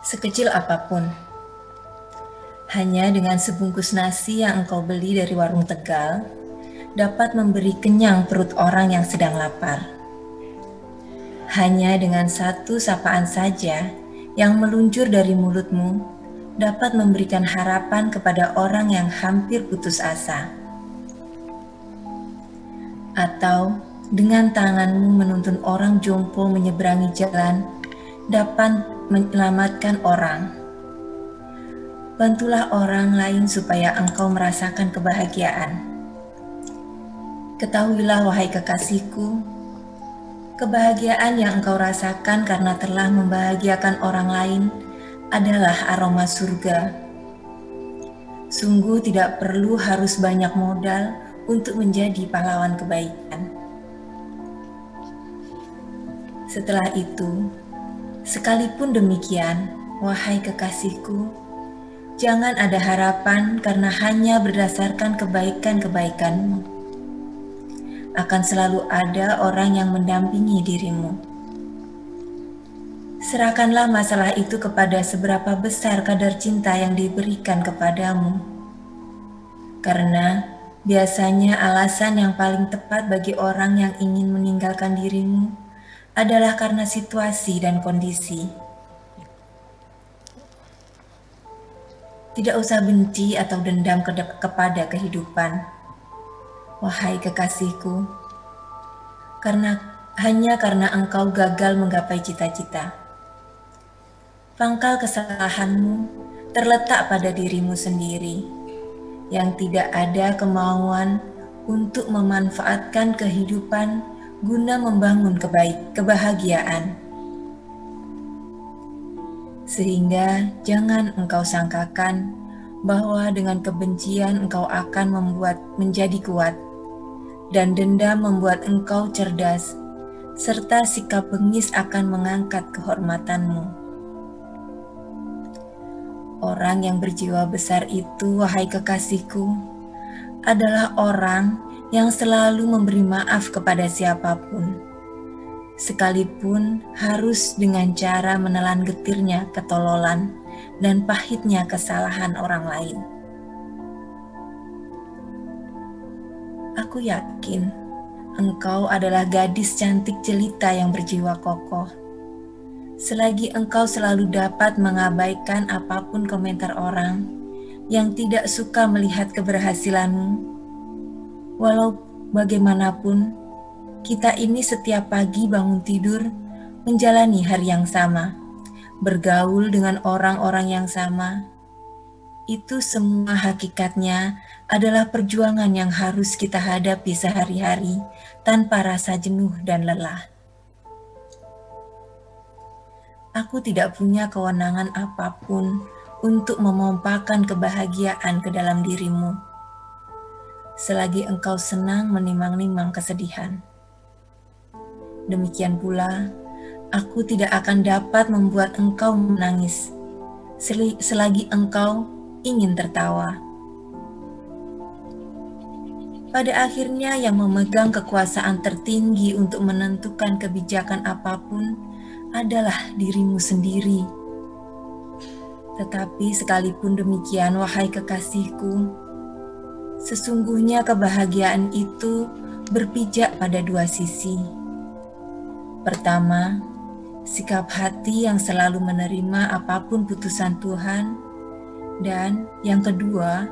sekecil apapun. Hanya dengan sebungkus nasi yang engkau beli dari warung Tegal, dapat memberi kenyang perut orang yang sedang lapar. Hanya dengan satu sapaan saja yang meluncur dari mulutmu, dapat memberikan harapan kepada orang yang hampir putus asa. Atau dengan tanganmu menuntun orang jompo menyeberangi jalan, dapat menyelamatkan orang. Bantulah orang lain supaya engkau merasakan kebahagiaan. Ketahuilah, wahai kekasihku, kebahagiaan yang engkau rasakan karena telah membahagiakan orang lain adalah aroma surga. Sungguh tidak perlu harus banyak modal untuk menjadi pahlawan kebaikan. Setelah itu, sekalipun demikian, wahai kekasihku, jangan ada harapan karena hanya berdasarkan kebaikan-kebaikanmu. Akan selalu ada orang yang mendampingi dirimu. Serahkanlah masalah itu kepada seberapa besar kadar cinta yang diberikan kepadamu. Karena biasanya alasan yang paling tepat bagi orang yang ingin meninggalkan dirimu adalah karena situasi dan kondisi. Tidak usah benci atau dendam kepada kehidupan, wahai kekasihku, hanya karena engkau gagal menggapai cita-cita. Pangkal kesalahanmu terletak pada dirimu sendiri, yang tidak ada kemauan untuk memanfaatkan kehidupan guna membangun kebahagiaan. Sehingga jangan engkau sangkakan bahwa dengan kebencian engkau akan menjadi kuat, dan dendam membuat engkau cerdas, serta sikap bengis akan mengangkat kehormatanmu. Orang yang berjiwa besar itu, wahai kekasihku, adalah orang yang selalu memberi maaf kepada siapapun, sekalipun harus dengan cara menelan getirnya ketololan dan pahitnya kesalahan orang lain. Aku yakin engkau adalah gadis cantik jelita yang berjiwa kokoh. Selagi engkau selalu dapat mengabaikan apapun komentar orang yang tidak suka melihat keberhasilanmu, walau bagaimanapun, kita ini setiap pagi bangun tidur menjalani hari yang sama, bergaul dengan orang-orang yang sama. Itu semua hakikatnya adalah perjuangan yang harus kita hadapi sehari-hari tanpa rasa jenuh dan lelah. Aku tidak punya kewenangan apapun untuk memompakan kebahagiaan ke dalam dirimu, selagi engkau senang menimang-nimang kesedihan. Demikian pula, aku tidak akan dapat membuat engkau menangis, selagi engkau ingin tertawa. Pada akhirnya yang memegang kekuasaan tertinggi untuk menentukan kebijakan apapun adalah dirimu sendiri. Tetapi sekalipun demikian, wahai kekasihku, sesungguhnya kebahagiaan itu berpijak pada dua sisi. Pertama, sikap hati yang selalu menerima apapun putusan Tuhan, dan yang kedua,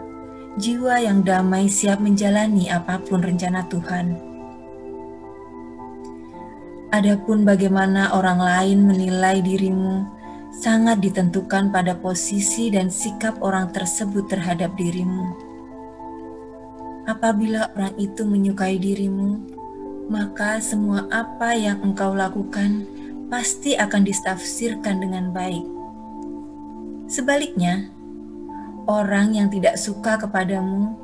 jiwa yang damai siap menjalani apapun rencana Tuhan. Adapun bagaimana orang lain menilai dirimu sangat ditentukan pada posisi dan sikap orang tersebut terhadap dirimu. Apabila orang itu menyukai dirimu, maka semua apa yang engkau lakukan pasti akan ditafsirkan dengan baik. Sebaliknya, orang yang tidak suka kepadamu,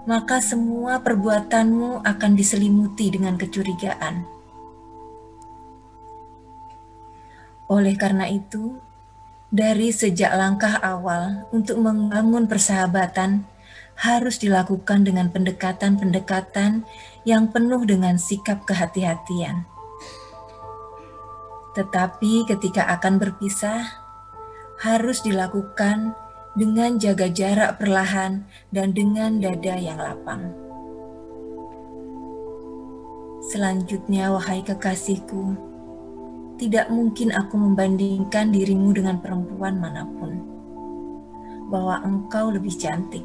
maka semua perbuatanmu akan diselimuti dengan kecurigaan. Oleh karena itu, dari sejak langkah awal untuk membangun persahabatan harus dilakukan dengan pendekatan-pendekatan yang penuh dengan sikap kehati-hatian. Tetapi ketika akan berpisah, harus dilakukan dengan jaga jarak perlahan dan dengan dada yang lapang. Selanjutnya, wahai kekasihku, tidak mungkin aku membandingkan dirimu dengan perempuan manapun, bahwa engkau lebih cantik.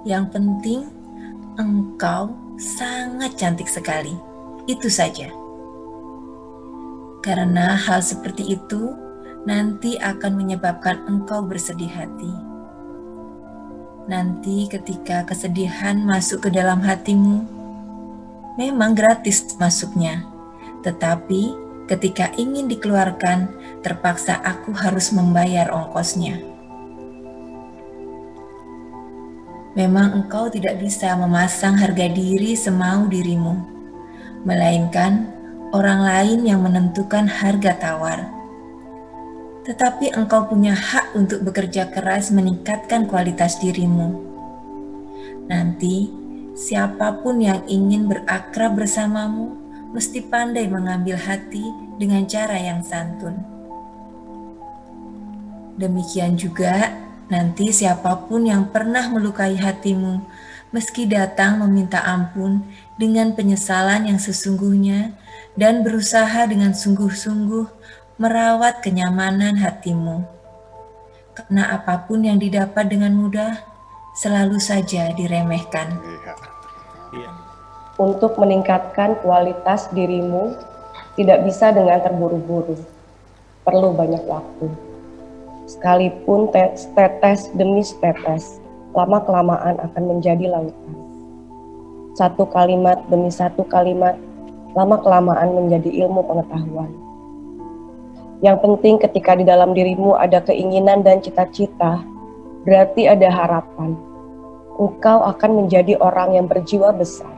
Yang penting, engkau sangat cantik sekali. Itu saja. Karena hal seperti itu nanti akan menyebabkan engkau bersedih hati. Nanti ketika kesedihan masuk ke dalam hatimu, memang gratis masuknya, tetapi ketika ingin dikeluarkan, terpaksa aku harus membayar ongkosnya. Memang engkau tidak bisa memasang harga diri semau dirimu, melainkan orang lain yang menentukan harga tawar. Tetapi engkau punya hak untuk bekerja keras meningkatkan kualitas dirimu. Nanti, siapapun yang ingin berakrab bersamamu mesti pandai mengambil hati dengan cara yang santun. Demikian juga, nanti siapapun yang pernah melukai hatimu, meski datang meminta ampun dengan penyesalan yang sesungguhnya dan berusaha dengan sungguh-sungguh merawat kenyamanan hatimu. Karena apapun yang didapat dengan mudah, selalu saja diremehkan. Untuk meningkatkan kualitas dirimu, tidak bisa dengan terburu-buru. Perlu banyak waktu. Sekalipun tetes demi tetes, lama-kelamaan akan menjadi lautan. Satu kalimat demi satu kalimat, lama-kelamaan menjadi ilmu pengetahuan. Yang penting ketika di dalam dirimu ada keinginan dan cita-cita, berarti ada harapan. Engkau akan menjadi orang yang berjiwa besar.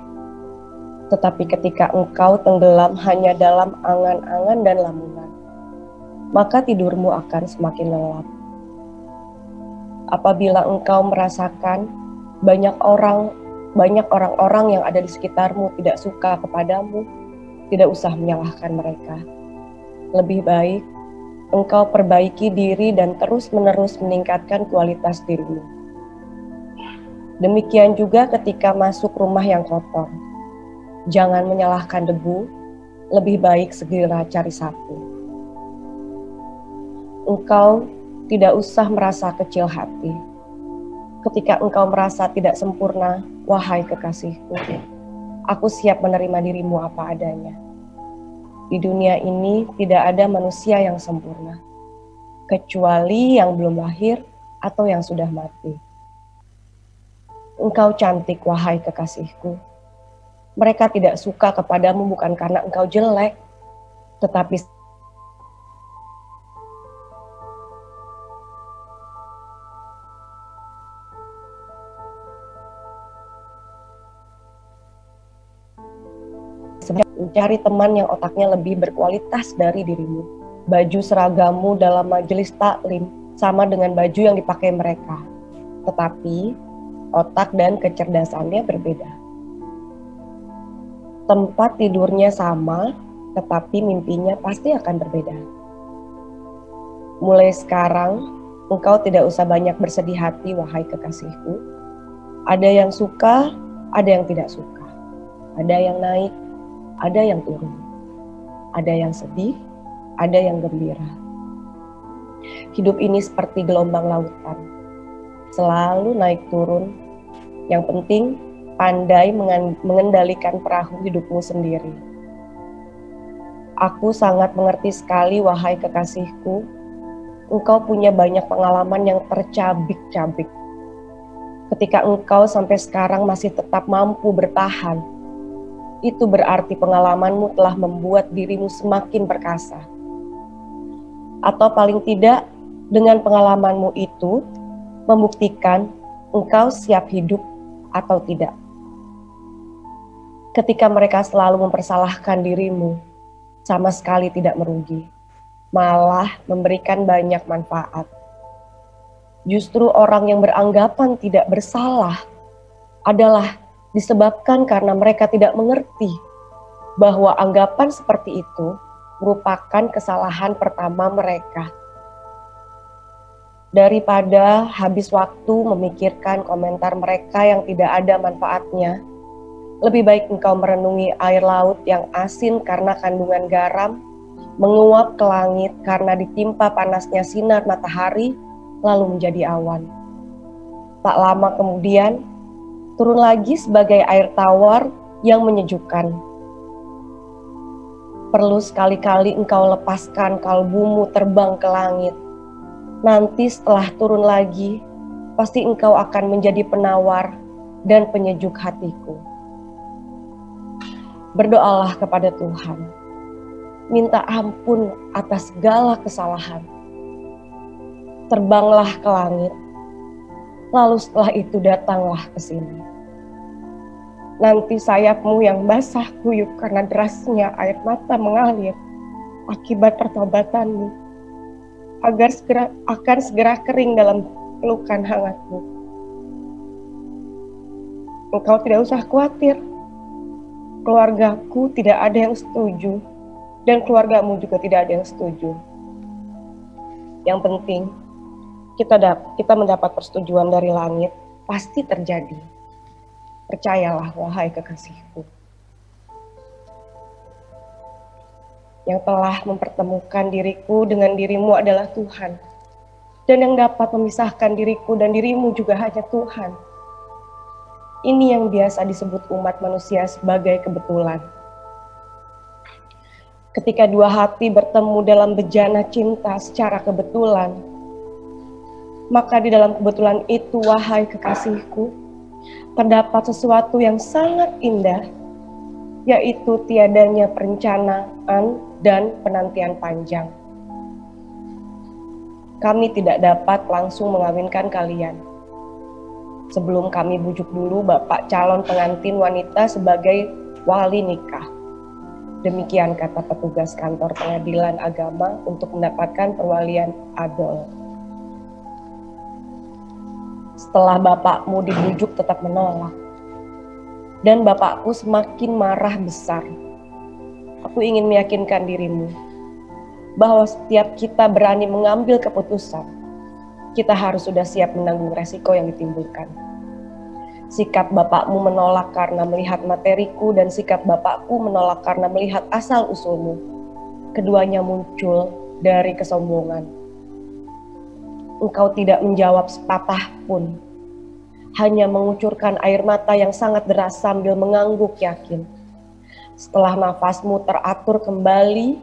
Tetapi ketika engkau tenggelam hanya dalam angan-angan dan lamunan, maka tidurmu akan semakin lelap. Apabila engkau merasakan banyak orang-orang yang ada di sekitarmu tidak suka kepadamu, tidak usah menyalahkan mereka. Lebih baik engkau perbaiki diri dan terus-menerus meningkatkan kualitas dirimu. Demikian juga ketika masuk rumah yang kotor. Jangan menyalahkan debu, lebih baik segera cari sapu. Engkau tidak usah merasa kecil hati. Ketika engkau merasa tidak sempurna, wahai kekasihku, aku siap menerima dirimu apa adanya. Di dunia ini tidak ada manusia yang sempurna, kecuali yang belum lahir atau yang sudah mati. Engkau cantik, wahai kekasihku. Mereka tidak suka kepadamu bukan karena engkau jelek, tetapi mencari teman yang otaknya lebih berkualitas dari dirimu. Baju seragammu dalam majelis taklim sama dengan baju yang dipakai mereka, tetapi otak dan kecerdasannya berbeda. Tempat tidurnya sama, tetapi mimpinya pasti akan berbeda. Mulai sekarang, engkau tidak usah banyak bersedih hati, wahai kekasihku. Ada yang suka, ada yang tidak suka. Ada yang naik, ada yang turun. Ada yang sedih, ada yang gembira. Hidup ini seperti gelombang lautan, selalu naik turun. Yang penting, pandai mengendalikan perahu hidupmu sendiri. Aku sangat mengerti sekali, wahai kekasihku. Engkau punya banyak pengalaman yang tercabik-cabik. Ketika engkau sampai sekarang masih tetap mampu bertahan, itu berarti pengalamanmu telah membuat dirimu semakin perkasa. Atau paling tidak, dengan pengalamanmu itu, membuktikan engkau siap hidup atau tidak. Ketika mereka selalu mempersalahkan dirimu, sama sekali tidak merugi, malah memberikan banyak manfaat. Justru orang yang beranggapan tidak bersalah adalah disebabkan karena mereka tidak mengerti bahwa anggapan seperti itu merupakan kesalahan pertama mereka. Daripada habis waktu memikirkan komentar mereka yang tidak ada manfaatnya, lebih baik engkau merenungi air laut yang asin karena kandungan garam, menguap ke langit karena ditimpa panasnya sinar matahari, lalu menjadi awan. Tak lama kemudian, turun lagi sebagai air tawar yang menyejukkan. Perlu sekali-kali engkau lepaskan kalbumu terbang ke langit. Nanti setelah turun lagi, pasti engkau akan menjadi penawar dan penyejuk hatiku. Berdoalah kepada Tuhan, minta ampun atas segala kesalahan. Terbanglah ke langit, lalu setelah itu datanglah ke sini. Nanti sayapmu yang basah kuyup karena derasnya air mata mengalir akibat pertobatanmu, akan segera kering dalam pelukan hangatmu. Engkau tidak usah khawatir, keluargaku tidak ada yang setuju, dan keluargamu juga tidak ada yang setuju. Yang penting, kita mendapat persetujuan dari langit, pasti terjadi. Percayalah, wahai kekasihku. Yang telah mempertemukan diriku dengan dirimu adalah Tuhan. Dan yang dapat memisahkan diriku dan dirimu juga hanya Tuhan. Ini yang biasa disebut umat manusia sebagai kebetulan. Ketika dua hati bertemu dalam bejana cinta secara kebetulan, maka di dalam kebetulan itu, wahai kekasihku, terdapat sesuatu yang sangat indah, yaitu tiadanya perencanaan dan penantian panjang. Kami tidak dapat langsung mengawinkan kalian. Sebelum kami bujuk dulu bapak calon pengantin wanita sebagai wali nikah. Demikian kata petugas kantor pengadilan agama untuk mendapatkan perwalian adol. Setelah bapakmu dibujuk tetap menolak, dan bapakku semakin marah besar. Aku ingin meyakinkan dirimu bahwa setiap kita berani mengambil keputusan, kita harus sudah siap menanggung resiko yang ditimbulkan. Sikap bapakmu menolak karena melihat materiku dan sikap bapakku menolak karena melihat asal-usulmu. Keduanya muncul dari kesombongan. Engkau tidak menjawab sepatah pun, hanya mengucurkan air mata yang sangat deras sambil mengangguk yakin. Setelah nafasmu teratur kembali,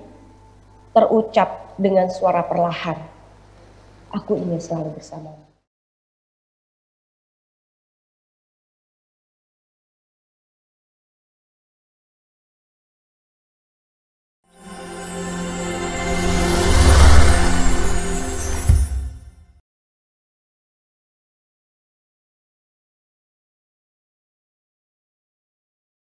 terucap dengan suara perlahan, aku ingin selalu bersamamu.